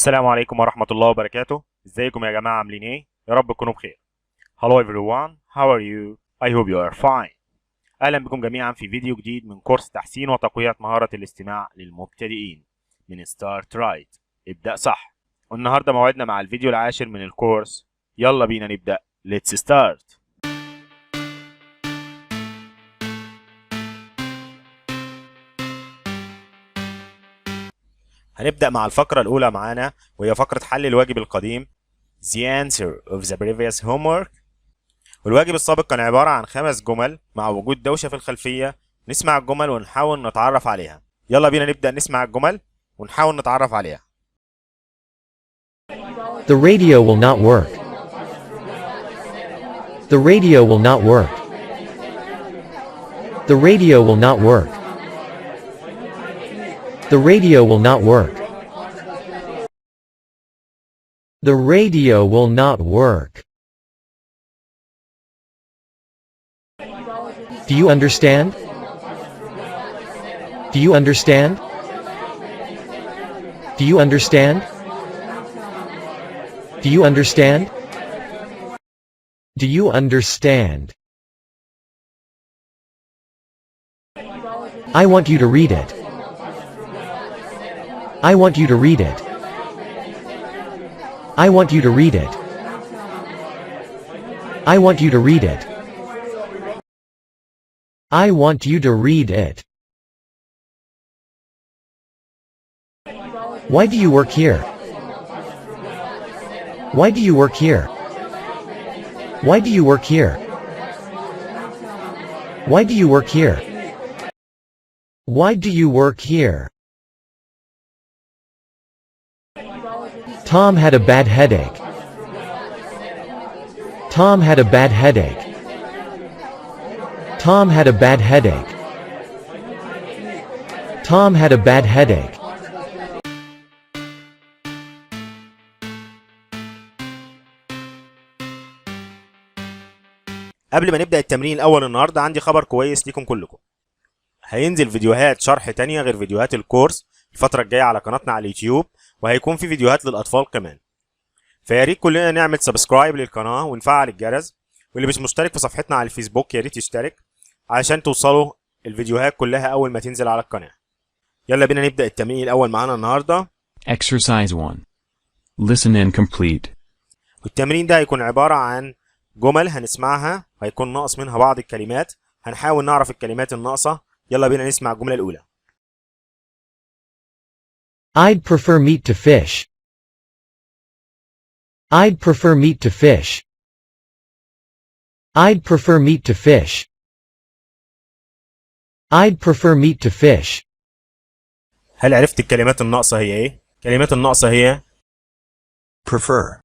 السلام عليكم ورحمة الله وبركاته. ازيكم يا جماعة، عاملين ايه؟ يا رب تكونوا بخير. Hello everyone, how are you? I hope you are fine. اهلا بكم جميعا في فيديو جديد من كورس تحسين وتقوية مهارة الاستماع للمبتدئين من ستارت رايت. ابدأ صح. والنهاردة موعدنا مع الفيديو العاشر من الكورس. يلا بينا نبدأ. Let's start. هنبدأ مع الفقرة الأولى معانا، وهي فقرة حل الواجب القديم The answer of the previous homework. والواجب السابق كان عبارة عن 5 جمل مع وجود دوشة في الخلفية. نسمع الجمل ونحاول نتعرف عليها. يلا بينا نبدأ نسمع الجمل ونحاول نتعرف عليها. The radio will not work. The radio will not work. The radio will not work. The radio will not work. The radio will not work. Do you understand? Do you understand? Do you understand? Do you understand? Do you understand? I want you to read it. I want you to read it. I want you to read it. I want you to read it. I want you to read it. Why do you work here? Why do you work here? Why do you work here? Why do you work here? Why do you work here? Tom had a bad headache. Tom had a bad headache. Tom had a bad headache. Tom had a bad headache. قبل ما نبدأ التمرين الأول النهاردة، عندي خبر كويس ليكم كلكم. هينزل فيديوهات شرح تانية غير فيديوهات الكورس الفترة الجاية على قناتنا على اليوتيوب، وهيكون في فيديوهات للأطفال كمان. فياريت كلنا نعمل سبسكرايب للقناة ونفعل الجرس، واللي مش مشترك في صفحتنا على الفيسبوك ياريت يشترك علشان توصلوا الفيديوهات كلها أول ما تنزل على القناة. يلا بينا نبدأ التمرين الأول معانا النهاردة. Exercise 1. Listen and complete. والتمرين ده هيكون عبارة عن جمل هنسمعها، هيكون ناقص منها بعض الكلمات، هنحاول نعرف الكلمات الناقصة. يلا بينا نسمع الجملة الأولى. I'd prefer meat to fish. I'd prefer meat to fish. I'd prefer meat to fish. I'd prefer meat to fish. هل عرفت الكلمات الناقصة هي ايه؟ الكلمات الناقصة هي prefer,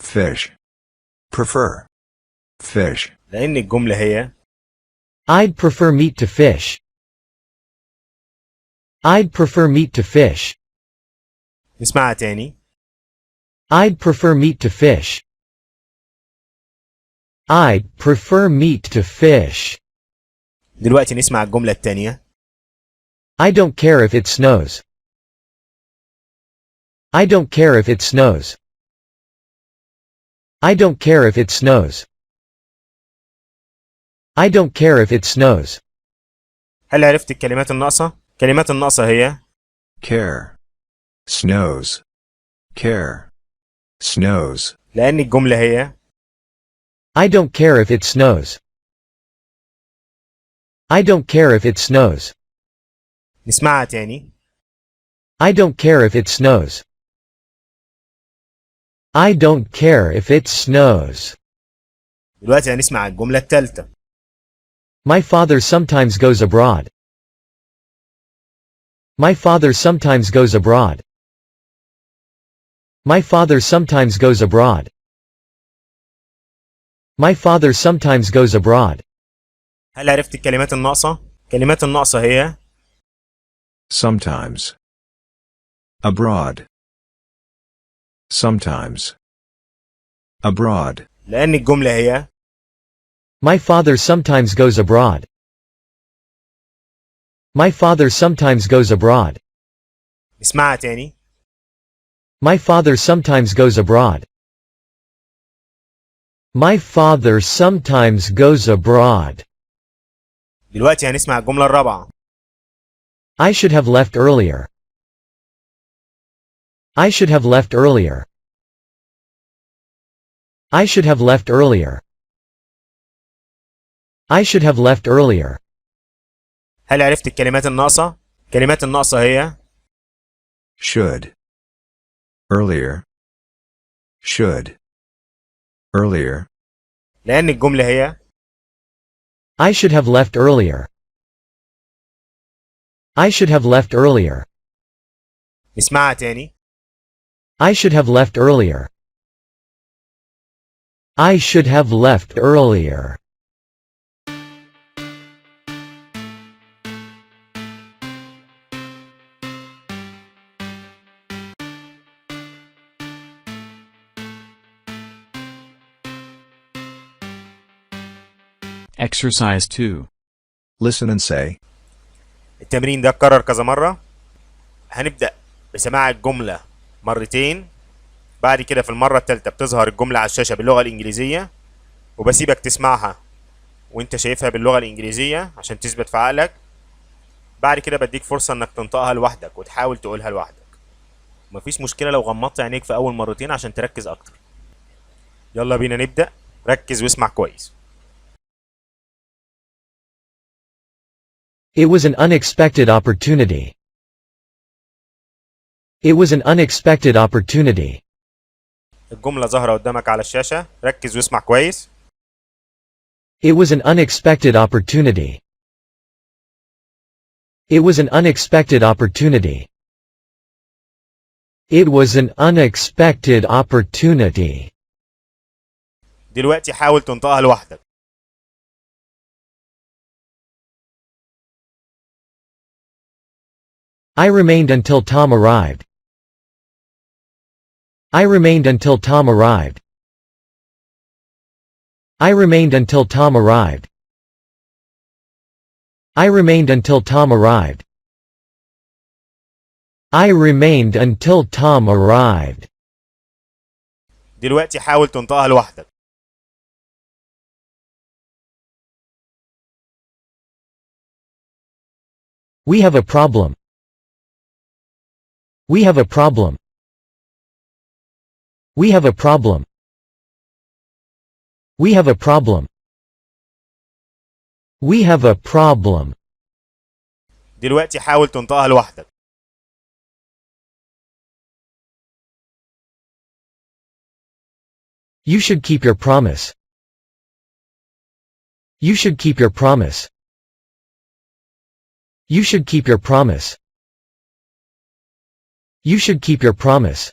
fish, prefer, fish. لأن الجملة هي I'd prefer meat to fish. I'd prefer meat to fish. نسمعها تاني. I'd prefer meat to fish. I'd prefer meat to fish. دلوقتي نسمع الجملة التانية. I don't care if it snows. I don't care if it snows. I don't care if it snows. I don't care if it snows. هل عرفت الكلمات الناقصة؟ الكلمات الناقصة هي Care, snows, care, snows. لأن الجملة هي I don't care if it snows. I don't care if it snows. نسمعها تاني. I don't care if it snows. I don't care if it snows. دلوقتي هنسمع الجملة التالتة. My father sometimes goes abroad. My father sometimes goes abroad. My father sometimes goes abroad. My father sometimes goes abroad. هل عرفت الكلمات الناقصة؟ الكلمات الناقصة هي Sometimes. Abroad. Sometimes. Abroad. لأن الجملة هي My father sometimes goes abroad. My father sometimes goes abroad. اسمعها تاني. My father sometimes goes abroad. My father sometimes goes abroad. دلوقتي هنسمع الجملة الرابعة. I should have left earlier. I should have left earlier. I should have left earlier. I should have left earlier. هل عرفت الكلمات الناقصة؟ الكلمات الناقصة هي should, earlier, should, earlier, لأن الجملة هي I should have left earlier. I should have left earlier. نسمعها تاني. I should have left earlier. I should have left earlier. Exercise 2. listen and say, التمرين ده اتكرر كذا مرة. هنبدأ بسماع الجملة مرتين، بعد كده في المرة الثالثة بتظهر الجملة على الشاشة باللغة الإنجليزية، وبسيبك تسمعها وانت شايفها باللغة الإنجليزية عشان تثبت في عقلك. بعد كده بديك فرصة انك تنطقها لوحدك وتحاول تقولها لوحدك. مفيش مشكلة لو غمضت عينيك في أول مرتين عشان تركز أكتر. يلا بينا نبدأ. ركز واسمع كويس. It was an unexpected opportunity. It was an unexpected opportunity. الجملة ظاهرة قدامك على الشاشة، ركز واسمع كويس. It was an unexpected opportunity. It was an unexpected opportunity. It was an unexpected opportunity. دلوقتي حاول تنطقها لوحدك. I remained until Tom arrived. I remained until Tom arrived. I remained until Tom arrived. I remained until Tom arrived. I remained until Tom arrived. دلوقتي حاول تنطقها لوحدك. We have a problem. We have a problem. We have a problem. We have a problem. We have a problem. دلوقتي حاول تنطقها لوحدك. You should keep your promise. You should keep your promise. You should keep your promise. You should keep your promise.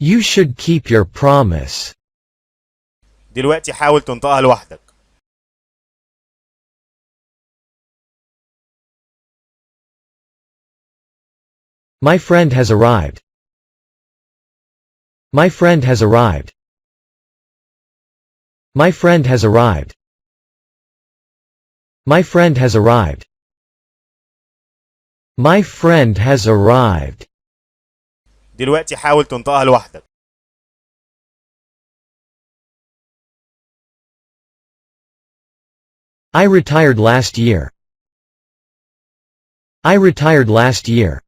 You should keep your promise. دلوقتي حاول تنطقها لوحدك. My friend has arrived. My friend has arrived. My friend has arrived. My friend has arrived. My friend has arrived. دلوقتي حاول تنطقها لوحدك. I retired last year. I retired last year.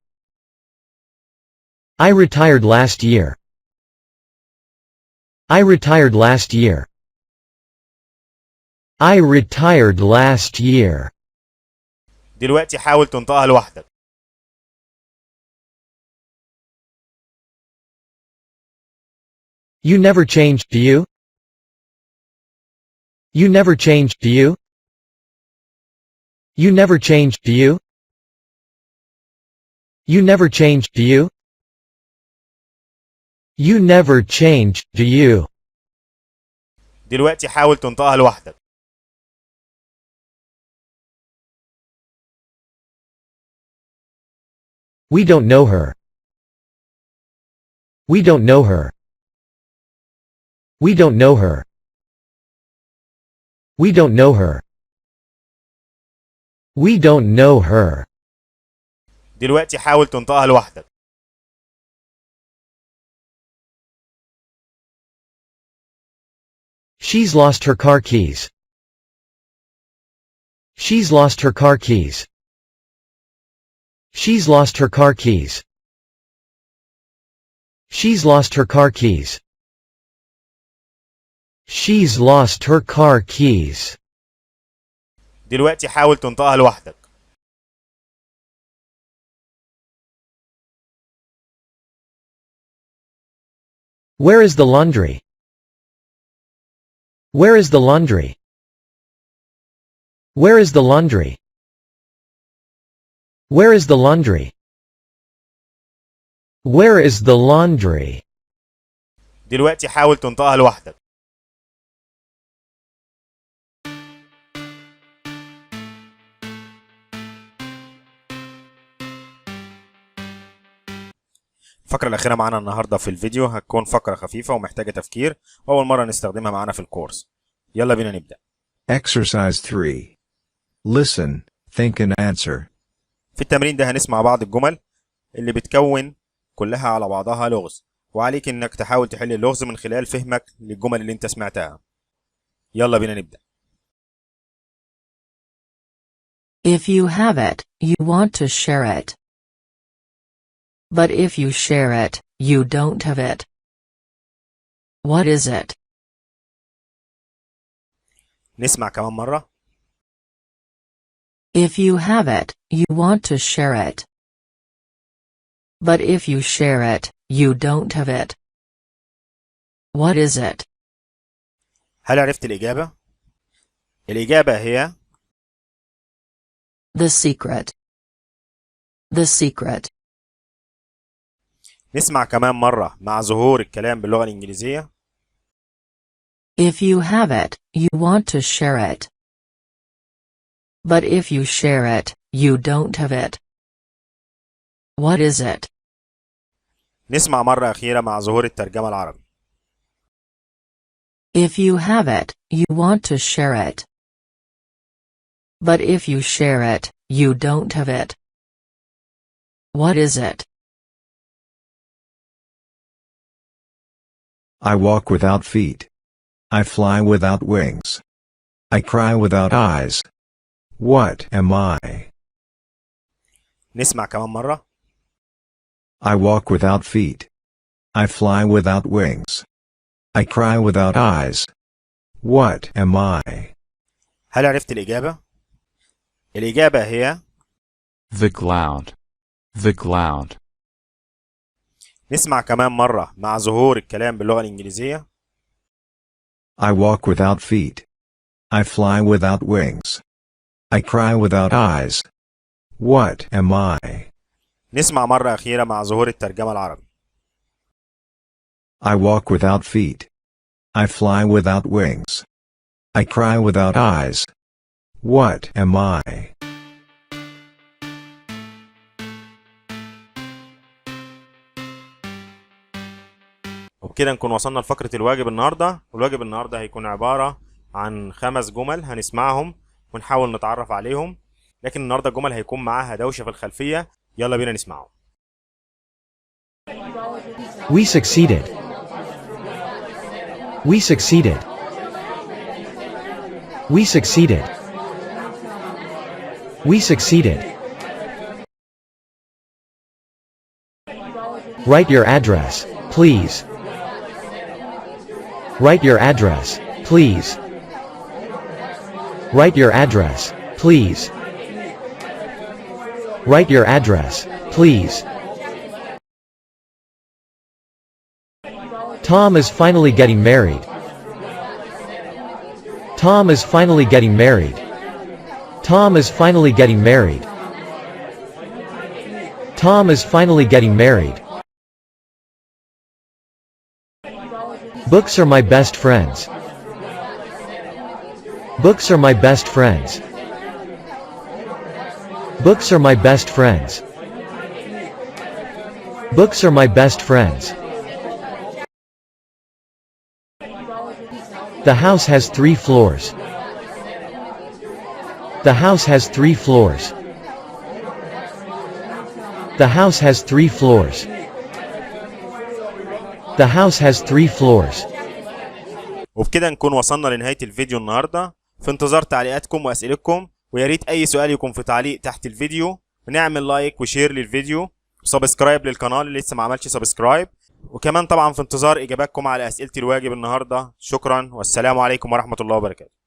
I retired last year. I retired last year. I retired last year. دلوقتي حاول تنطقها لوحدك. You never change, do you? You never change, do you? You never change, do you? You never change, do you? You never change, do you? دلوقتي حاول تنطقها لوحدك. We don't know her. We don't know her. We don't know her. We don't know her. We don't know her. دلوقتي حاول تنطقها لوحدك. She's lost her car keys. She's lost her car keys. She's lost her car keys. She's lost her car keys. She's lost her car keys. دلوقتي حاول تنطقها لوحدك. Where is the laundry? Where is the laundry? Where is the laundry? Where is the laundry? Where is the laundry? دلوقتي حاول تنطقها لوحدك. الفقرة الأخيرة معانا النهاردة في الفيديو هتكون فقرة خفيفة ومحتاجة تفكير وأول مرة نستخدمها معانا في الكورس. يلا بينا نبدأ. Exercise 3. Listen, think and answer. في التمرين ده هنسمع بعض الجمل اللي بتكون كلها على بعضها لغز، وعليك إنك تحاول تحل اللغز من خلال فهمك للجمل اللي أنت سمعتها. يلا بينا نبدأ. If you have it, you want to share it. But if you share it, you don't have it. What is it? نسمع كمان مرة. If you have it, you want to share it. But if you share it, you don't have it. What is it? هل عرفت الإجابة؟ الإجابة هي The secret. The secret. نسمع كمان مرة مع ظهور الكلام باللغة الإنجليزية. If you have it, you want to share it. But if you share it, you don't have it. What is it? نسمع مرة أخيرة مع ظهور الترجمة العربي. If you have it, you want to share it. But if you share it, you don't have it. What is it? I walk without feet. I fly without wings. I cry without eyes. What am I? نسمع كمان مرة. I walk without feet. I fly without wings. I cry without eyes. What am I? هل عرفت الإجابة؟ الإجابة هي The cloud. The cloud. نسمع كمان مرة مع ظهور الكلام باللغة الإنجليزية. I walk without feet. I fly without wings. I cry without eyes. What am I? نسمع مرة أخيرة مع ظهور الترجمة العربي. I walk without feet. I fly without wings. I cry without eyes. What am I? وبكده نكون وصلنا لفقرة الواجب النهاردة، والواجب النهاردة هيكون عبارة عن 5 جمل هنسمعهم ونحاول نتعرف عليهم، لكن النهاردة الجمل هيكون معاها دوشة في الخلفية. يلا بينا نسمعهم. We succeeded. We succeeded. We succeeded. We succeeded. Write your address, please. Write your address, please. Write your address, please. Write your address, please. Tom is finally getting married. Tom is finally getting married. Tom is finally getting married. Tom is finally getting married. Books are my best friends. Books are my best friends. Books are my best friends. Books are my best friends. The house has 3 floors. The house has 3 floors. The house has 3 floors. The house has 3 floors. وبكده نكون وصلنا لنهاية الفيديو النهاردة. في انتظار تعليقاتكم وأسئلتكم، ويا ريت أي سؤال يكون في تعليق تحت الفيديو، ونعمل لايك وشير للفيديو وسبسكرايب للقناة اللي لسه ما عملش سبسكرايب. وكمان طبعا في انتظار إجاباتكم على أسئلة الواجب النهاردة. شكرا والسلام عليكم ورحمة الله وبركاته.